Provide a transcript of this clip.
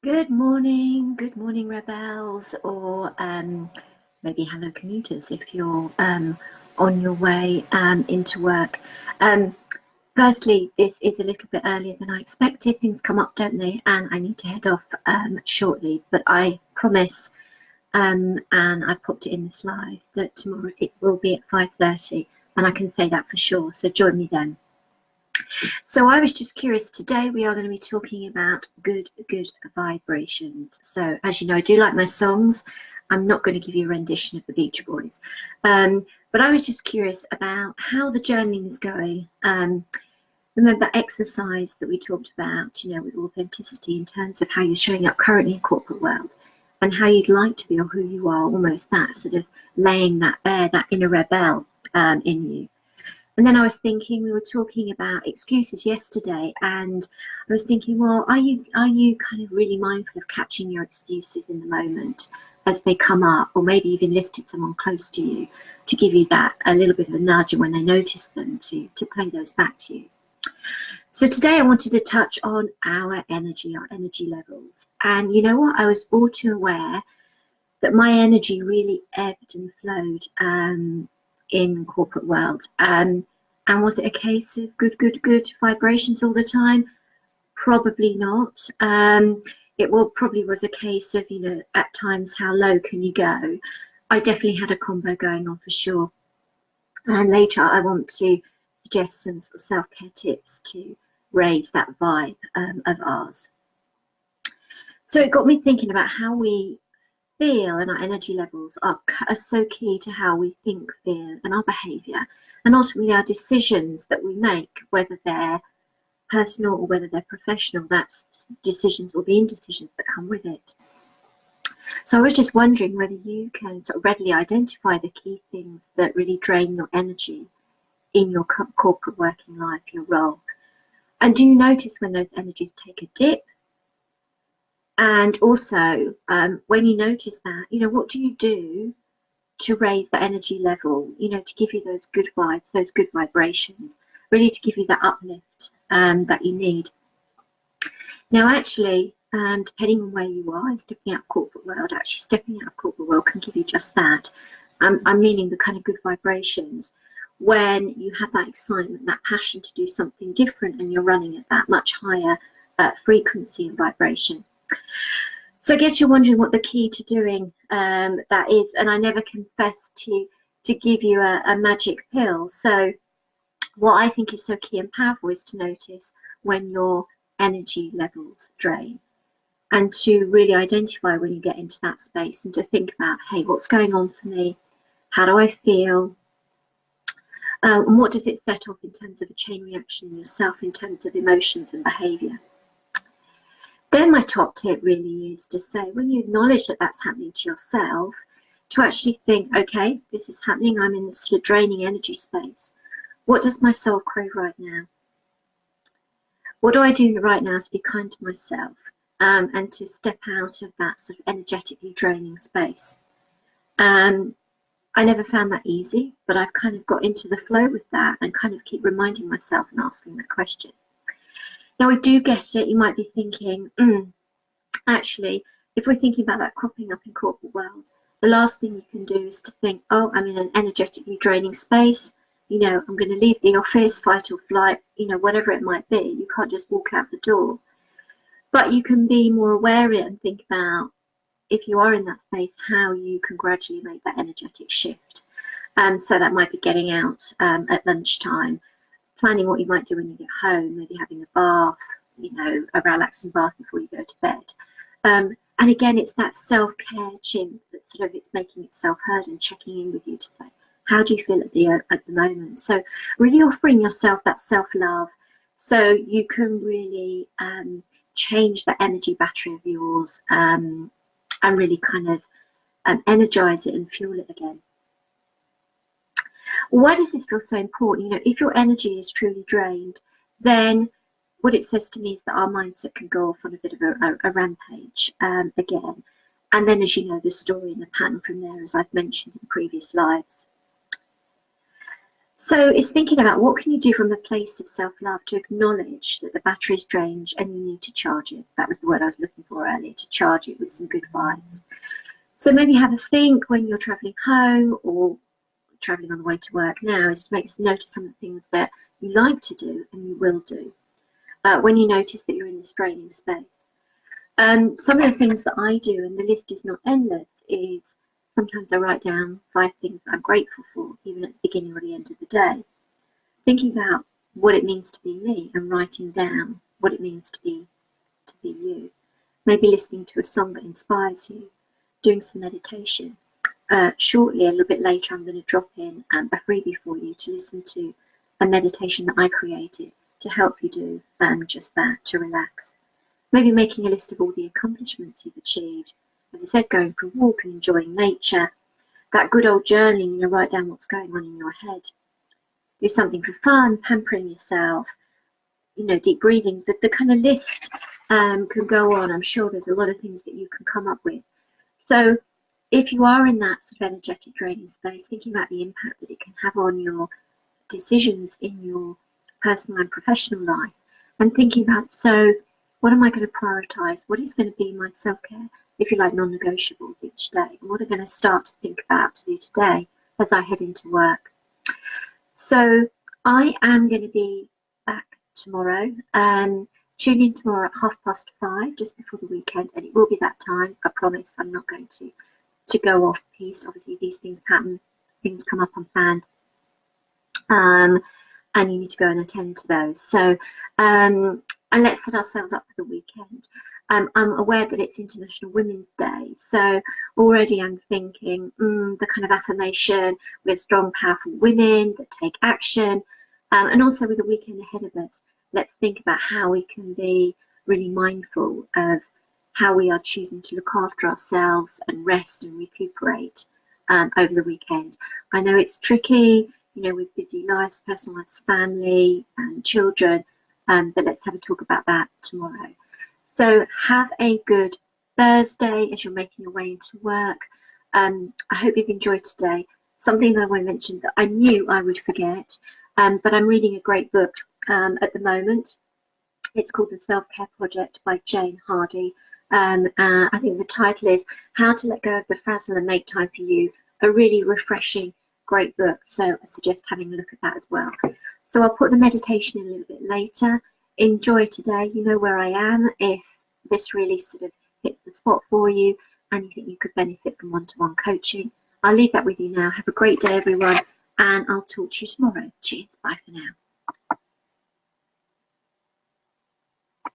Good morning, rebels, or maybe hello, commuters, if you're on your way into work. Um, Firstly, this is a little bit earlier than I expected. Things come up, don't they? And I need to head off shortly, but I promise, and I've popped it in this live, that tomorrow it will be at 5:30, and I can say that for sure. So join me then. So I was just curious, today we are going to be talking about good vibrations. So as you know, I do like my songs. I'm not going to give you a rendition of the Beach Boys. But I was just curious about how the journaling is going. Remember that exercise that we talked about, with authenticity in terms of how you're showing up currently in corporate world and how you'd like to be or who you are, almost that sort of laying that bare, that inner rebel in you. And then I was thinking, we were talking about excuses yesterday, and I was thinking, well, are you kind of really mindful of catching your excuses in the moment as they come up, or maybe you've enlisted someone close to you to give you that a little bit of a nudge, and when they notice them, to play those back to you. So today I wanted to touch on our energy levels, and you know what? I was all too aware that my energy really ebbed and flowed in corporate world. And was it a case of good vibrations all the time? Probably not. It probably was a case of, at times, how low can you go? I definitely had a combo going on for sure. And later I want to suggest some sort of self-care tips to raise that vibe of ours. So it got me thinking about how we feel, and our energy levels are so key to how we think, feel, and our behaviour, and ultimately our decisions that we make, whether they're personal or whether they're professional. That's decisions or the indecisions that come with it. So I was just wondering whether you can sort of readily identify the key things that really drain your energy in your corporate working life, your role. And do you notice when those energies take a dip? And also, when you notice that, what do you do to raise that energy level, to give you those good vibes, those good vibrations, really to give you that uplift that you need? Now, actually, depending on where you are and stepping out of corporate world, actually stepping out of corporate world can give you just that. I'm meaning the kind of good vibrations when you have that excitement, that passion to do something different, and you're running at that much higher frequency and vibration. So I guess you're wondering what the key to doing that is, and I never confess to give you a magic pill. So what I think is so key and powerful is to notice when your energy levels drain, and to really identify when you get into that space, and to think about, hey, what's going on for me? How do I feel? And what does it set off in terms of a chain reaction in yourself, in terms of emotions and behaviour? Then my top tip really is to say, when you acknowledge that that's happening to yourself, to actually think, okay, this is happening, I'm in this sort of draining energy space. What does my soul crave right now? What do I do right now to be kind to myself and to step out of that sort of energetically draining space? I never found that easy, but I've kind of got into the flow with that and kind of keep reminding myself and asking that question. Now, I do get it. You might be thinking, actually, if we're thinking about that cropping up in corporate world, the last thing you can do is to think, oh, I'm in an energetically draining space. I'm going to leave the office, fight or flight, whatever it might be. You can't just walk out the door. But you can be more aware of it and think about, if you are in that space, how you can gradually make that energetic shift. So that might be getting out at lunchtime, planning what you might do when you get home, maybe having a bath, a relaxing bath before you go to bed. And again, it's that self-care chimp that sort of it's making itself heard and checking in with you to say, how do you feel at the moment? So really offering yourself that self-love so you can really change the energy battery of yours and really kind of energize it and fuel it again. Why does this feel so important? If your energy is truly drained, then what it says to me is that our mindset can go off on a bit of a rampage again. And then, as you know, the story and the pattern from there, as I've mentioned in previous lives. So it's thinking about what can you do from a place of self-love to acknowledge that the battery's drained and you need to charge it. That was the word I was looking for earlier, to charge it with some good vibes. So maybe have a think when you're traveling home or traveling on the way to work now, is to make note of some of the things that you like to do and you will do when you notice that you're in this draining space. Some of the things that I do, and the list is not endless, is sometimes I write down 5 things that I'm grateful for, even at the beginning or the end of the day. Thinking about what it means to be me and writing down what it means to be you. Maybe listening to a song that inspires you, doing some meditation. Shortly, a little bit later, I'm going to drop in a freebie for you to listen to a meditation that I created to help you do just that, to relax. Maybe making a list of all the accomplishments you've achieved. As I said, going for a walk and enjoying nature. That good old journaling, write down what's going on in your head. Do something for fun, pampering yourself, deep breathing. The kind of list can go on. I'm sure there's a lot of things that you can come up with. So if you are in that sort of energetic draining space, thinking about the impact that it can have on your decisions in your personal and professional life, and thinking about, so what am I going to prioritize? What is going to be my self-care, if you like, non-negotiables each day? And what am I going to start to think about to do today as I head into work? So I am going to be back tomorrow. Tune in tomorrow at 5:30, just before the weekend, and it will be that time. I promise I'm not going to go off piece. Obviously, these things happen, things come up unplanned, and you need to go and attend to those. So, and let's set ourselves up for the weekend. I'm aware that it's International Women's Day, so already I'm thinking the kind of affirmation with strong, powerful women that take action, and also with the weekend ahead of us, let's think about how we can be really mindful of how we are choosing to look after ourselves and rest and recuperate over the weekend. I know it's tricky, with busy lives, personal lives, family and children, but let's have a talk about that tomorrow. So have a good Thursday as you're making your way into work. I hope you've enjoyed today. Something that I want to mention that I knew I would forget, but I'm reading a great book at the moment. It's called The Self-Care Project by Jane Hardy. I think the title is How to Let Go of the Frazzle and Make Time for You. A really refreshing, great book. So I suggest having a look at that as well. So I'll put the meditation in a little bit later. Enjoy today. You know where I am if this really sort of hits the spot for you and you think you could benefit from one-to-one coaching. I'll leave that with you now. Have a great day, everyone, and I'll talk to you tomorrow. Cheers. Bye for now.